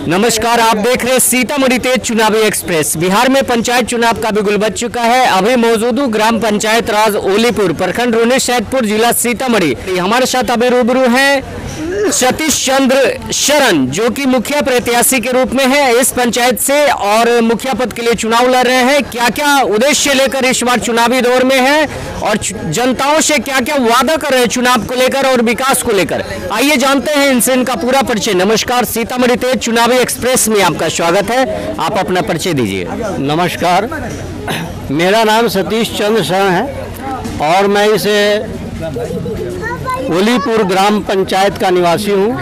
नमस्कार, आप देख रहे हैं सीतामढ़ी तेज चुनावी एक्सप्रेस। बिहार में पंचायत चुनाव का बिगुल बज चुका है। अभी मौजूद हूँ ग्राम पंचायत राज ओलीपुर, प्रखंड रून्नीसैदपुर, जिला सीतामढ़ी। हमारे साथ अभी रूबरू हैं सतीश चंद्र शरण, जो कि मुखिया प्रत्याशी के रूप में है इस पंचायत से और मुखिया पद के लिए चुनाव लड़ रहे हैं। क्या क्या उद्देश्य लेकर इस बार चुनावी दौर में है और जनताओं से क्या क्या वादा कर रहे हैं चुनाव को लेकर और विकास को लेकर, आइए जानते हैं इनसे इनका पूरा परिचय। नमस्कार, सीतामढ़ी तेज चुनावी एक्सप्रेस में आपका स्वागत है। आप अपना परिचय दीजिए। नमस्कार, मेरा नाम सतीश चंद्र शरण है और मैं इस ओलीपुर ग्राम पंचायत का निवासी हूँ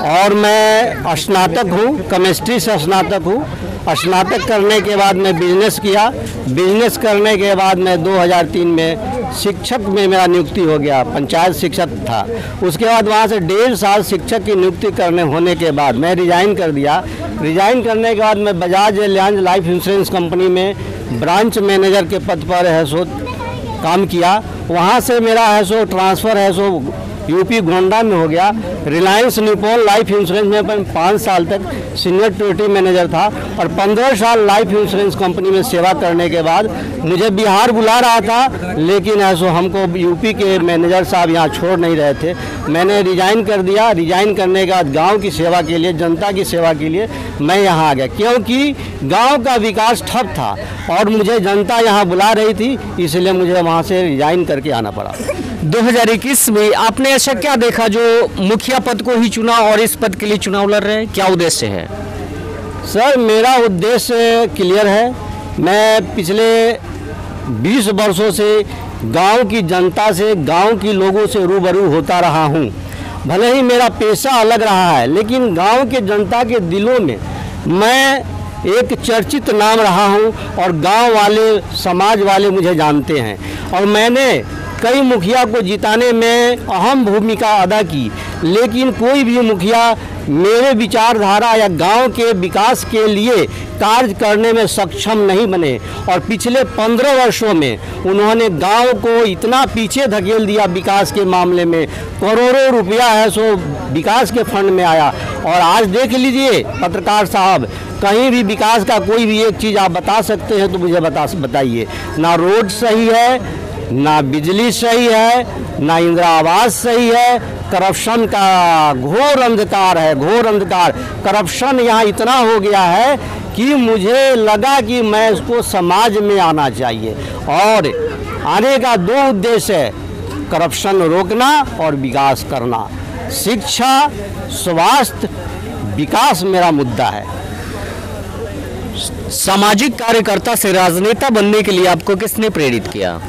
और मैं स्नातक हूँ, केमिस्ट्री से स्नातक हूँ। स्नातक करने के बाद मैं बिजनेस किया। बिजनेस करने के बाद मैं 2003 में शिक्षक में मेरा नियुक्ति हो गया, पंचायत शिक्षक था। उसके बाद वहाँ से 1.5 साल शिक्षक की नियुक्ति करने होने के बाद मैं रिजाइन कर दिया। रिजाइन करने के बाद मैं Bajaj Allianz life insurance company में ब्रांच मैनेजर के पद पर है सो काम किया। वहाँ से मेरा है सो ट्रांसफ़र है सो यूपी गोंडा में हो गया। रिलायंस निपॉन लाइफ इंश्योरेंस में मैं 5 साल तक सीनियर ट्रेटी मैनेजर था और 15 साल लाइफ इंश्योरेंस कंपनी में सेवा करने के बाद मुझे बिहार बुला रहा था, लेकिन ऐसो हमको यूपी के मैनेजर साहब यहाँ छोड़ नहीं रहे थे। मैंने रिजाइन कर दिया। रिजाइन करने के बाद गाँव की सेवा के लिए, जनता की सेवा के लिए मैं यहाँ आ गया, क्योंकि गाँव का विकास ठप था और मुझे जनता यहाँ बुला रही थी, इसलिए मुझे वहाँ से रिजाइन करके आना पड़ा। 2021 में आपने ऐसा क्या देखा जो मुखिया पद को ही चुना और इस पद के लिए चुनाव लड़ रहे हैं? क्या उद्देश्य है? सर, मेरा उद्देश्य क्लियर है। मैं पिछले 20 वर्षों से गांव की जनता से, गांव के लोगों से रूबरू होता रहा हूं। भले ही मेरा पेशा अलग रहा है, लेकिन गांव के जनता के दिलों में मैं एक चर्चित नाम रहा हूं और गांव वाले, समाज वाले मुझे जानते हैं और मैंने कई मुखिया को जिताने में अहम भूमिका अदा की, लेकिन कोई भी मुखिया मेरे विचारधारा या गांव के विकास के लिए कार्य करने में सक्षम नहीं बने। और पिछले 15 वर्षों में उन्होंने गांव को इतना पीछे धकेल दिया विकास के मामले में। करोड़ों रुपया है सो विकास के फंड में आया और आज देख लीजिए पत्रकार साहब, कहीं भी विकास का कोई भी एक चीज़ आप बता सकते हैं तो मुझे बताइए। ना रोड सही है, ना बिजली सही है, ना इंदिरा आवास सही है। करप्शन का घोर अंधकार है, घोर अंधकार। करप्शन यहाँ इतना हो गया है कि मुझे लगा कि मैं इसको समाज में आना चाहिए और आने का 2 उद्देश्य है, करप्शन रोकना और विकास करना। शिक्षा, स्वास्थ्य, विकास मेरा मुद्दा है। सामाजिक कार्यकर्ता से राजनेता बनने के लिए आपको किसने प्रेरित किया?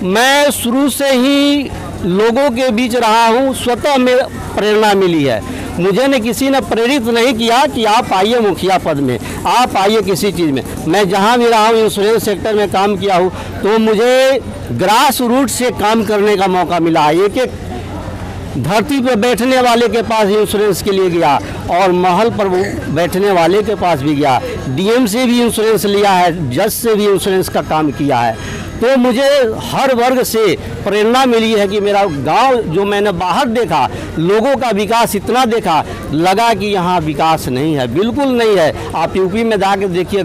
मैं शुरू से ही लोगों के बीच रहा हूँ, स्वतः में प्रेरणा मिली है। मुझे ने किसी ने प्रेरित नहीं किया कि आप आइए मुखिया पद में, आप आइए किसी चीज़ में। मैं जहाँ भी रहा हूँ, इंश्योरेंस सेक्टर में काम किया हूँ, तो मुझे ग्रास रूट से काम करने का मौका मिला। एक धरती पे बैठने वाले के पास इंश्योरेंस के लिए गया और महल पर बैठने वाले के पास भी गया। डीएम से भी इंश्योरेंस लिया है, जज से भी इंश्योरेंस का काम किया है। तो मुझे हर वर्ग से प्रेरणा मिली है कि मेरा गांव, जो मैंने बाहर देखा, लोगों का विकास इतना देखा, लगा कि यहाँ विकास नहीं है, बिल्कुल नहीं है। आप यूपी में जाकर देखिए,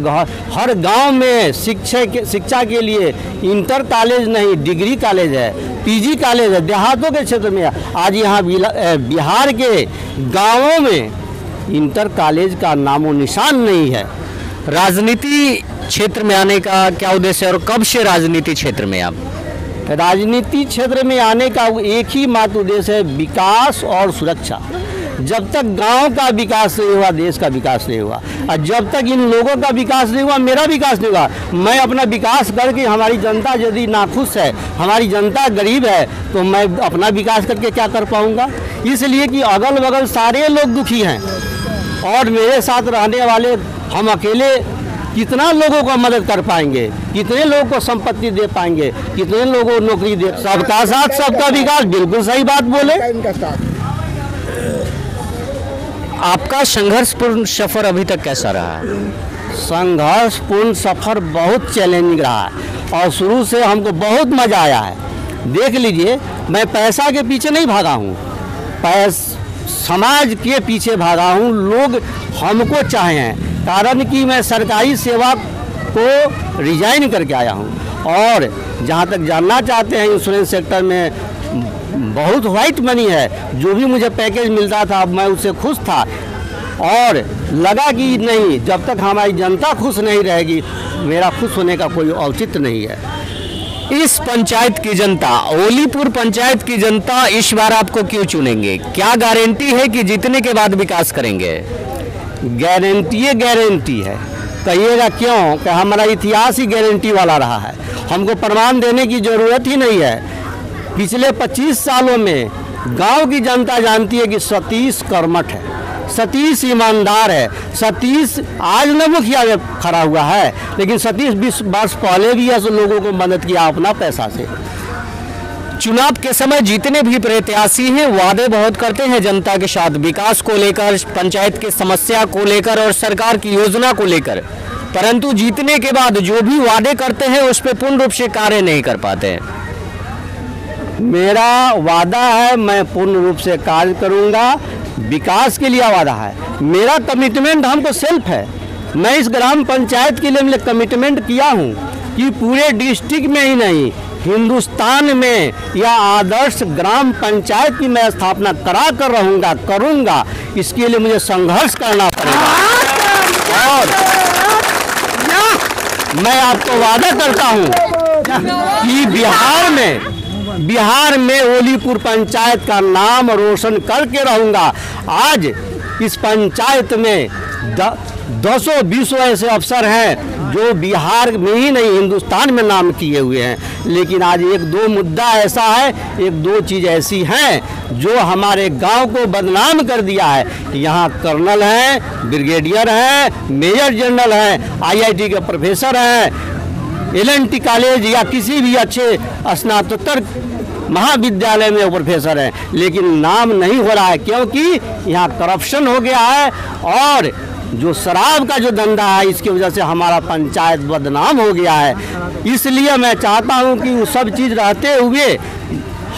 हर गांव में शिक्षा के लिए इंटर कॉलेज नहीं, डिग्री कॉलेज है, पीजी कॉलेज है। देहातों के क्षेत्र में आज यहाँ बिहार के गाँवों में इंटर कॉलेज का नामो निशान नहीं है। राजनीति क्षेत्र में आने का क्या उद्देश्य है और कब से राजनीति क्षेत्र में आप? राजनीति क्षेत्र में आने का एक ही मात्र उद्देश्य है, विकास और सुरक्षा। जब तक गांव का विकास नहीं हुआ, देश का विकास नहीं हुआ, और जब तक इन लोगों का विकास नहीं हुआ, मेरा विकास नहीं हुआ। मैं अपना विकास करके, हमारी जनता यदि नाखुश है, हमारी जनता गरीब है, तो मैं अपना विकास करके क्या कर पाऊंगा? इसलिए कि अगल बगल सारे लोग दुखी हैं और मेरे साथ रहने वाले हम अकेले कितना लोगों को मदद कर पाएंगे, कितने लोगों को संपत्ति दे पाएंगे, कितने लोगों को नौकरी दे। सबका साथ सबका विकास, बिल्कुल सही बात बोले। आपका संघर्षपूर्ण सफर अभी तक कैसा रहा है? संघर्षपूर्ण सफर बहुत चैलेंजिंग रहा है और शुरू से हमको बहुत मजा आया है। देख लीजिए, मैं पैसा के पीछे नहीं भागा हूँ। समाज के पीछे भागा हूँ। लोग हमको चाहे हैं, कारण कि मैं सरकारी सेवा को रिजाइन करके आया हूँ। और जहाँ तक जानना चाहते हैं, इंश्योरेंस सेक्टर में बहुत वाइट मनी है। जो भी मुझे पैकेज मिलता था मैं उससे खुश था, और लगा कि नहीं, जब तक हमारी जनता खुश नहीं रहेगी मेरा खुश होने का कोई औचित्य नहीं है। इस पंचायत की जनता, ओलीपुर पंचायत की जनता इस बार आपको क्यों चुनेंगे? क्या गारंटी है कि जीतने के बाद विकास करेंगे? गारंटी है। कहिएगा क्यों? कि हमारा इतिहास ही गारंटी वाला रहा है। हमको प्रमाण देने की ज़रूरत ही नहीं है। पिछले 25 सालों में गांव की जनता जानती है कि सतीश कर्मठ है, सतीश ईमानदार है। सतीश आज न मुखिया में खड़ा हुआ है, लेकिन सतीश 20 वर्ष पहले भी ऐसे लोगों को मदद किया अपना पैसा से। चुनाव के समय जितने भी प्रत्याशी हैं वादे बहुत करते हैं जनता के साथ, विकास को लेकर, पंचायत की समस्या को लेकर और सरकार की योजना को लेकर, परंतु जीतने के बाद जो भी वादे करते हैं उस पर पूर्ण रूप से कार्य नहीं कर पाते हैं। मेरा वादा है, मैं पूर्ण रूप से कार्य करूंगा। विकास के लिए वादा है। मेरा कमिटमेंट हमको सेल्फ है। मैं इस ग्राम पंचायत के लिए मैंने कमिटमेंट किया हूं कि पूरे डिस्ट्रिक्ट में ही नहीं, हिंदुस्तान में यह आदर्श ग्राम पंचायत की मैं स्थापना करूंगा। इसके लिए मुझे संघर्ष करना पड़ेगा। और मैं आपको वादा करता हूं कि बिहार में ओलीपुर पंचायत का नाम रोशन करके रहूंगा। आज इस पंचायत में 200-200 ऐसे अफसर हैं जो बिहार में ही नहीं हिंदुस्तान में नाम किए हुए हैं, लेकिन आज 1-2 मुद्दा ऐसा है, 1-2 चीज़ ऐसी हैं जो हमारे गांव को बदनाम कर दिया है। यहाँ कर्नल हैं, ब्रिगेडियर हैं, मेजर जनरल हैं, IIT के प्रोफेसर हैं, LNT कॉलेज या किसी भी अच्छे स्नातकोत्तर महाविद्यालय में प्रोफेसर हैं, लेकिन नाम नहीं हो रहा है क्योंकि यहाँ करप्शन हो गया है। और जो शराब का जो धंधा है, इसकी वजह से हमारा पंचायत बदनाम हो गया है। इसलिए मैं चाहता हूँ कि वो सब चीज़ रहते हुए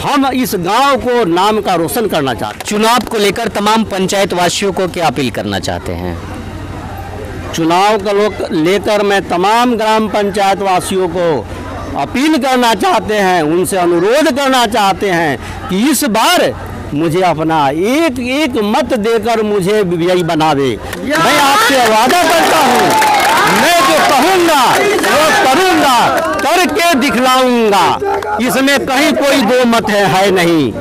हम इस गांव को नाम का रोशन करना चाहते हैं। चुनाव को लेकर तमाम पंचायत वासियों को क्या अपील करना चाहते हैं? चुनाव को लेकर मैं तमाम ग्राम पंचायत वासियों को अपील करना चाहते हैं, उनसे अनुरोध करना चाहते हैं कि इस बार मुझे अपना एक मत देकर मुझे विजयी बनावे। मैं आपसे वादा करता हूँ, मैं जो कहूँगा वो करूँगा, करके दिखलाऊंगा। इसमें कहीं कोई दो मत है नहीं।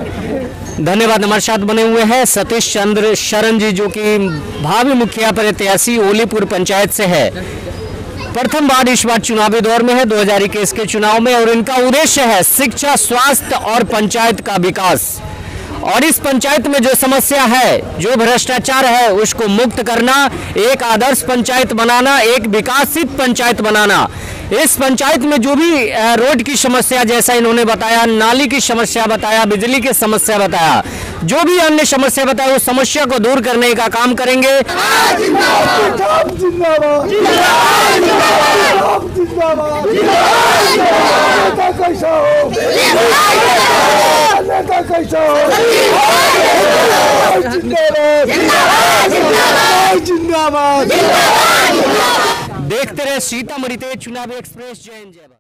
धन्यवाद। हमारे साथ बने हुए हैं सतीश चंद्र शरण जी, जो कि भावी मुखिया प्रत्याशी ओलीपुर पंचायत से है। प्रथम बार इस बार चुनावी दौर में है 2021 के चुनाव में, और इनका उद्देश्य है शिक्षा, स्वास्थ्य और पंचायत का विकास। और इस पंचायत में जो समस्या है, जो भ्रष्टाचार है, उसको मुक्त करना, एक आदर्श पंचायत बनाना, एक विकासित पंचायत बनाना। इस पंचायत में जो भी रोड की समस्या, जैसा इन्होंने बताया, नाली की समस्या बताया, बिजली की समस्या बताया, जो भी अन्य समस्या बताया, उस समस्या को दूर करने का काम करेंगे। देखते रहे सीतामढ़ी ते चुनावी एक्सप्रेस। जय हिंद, जय भारत।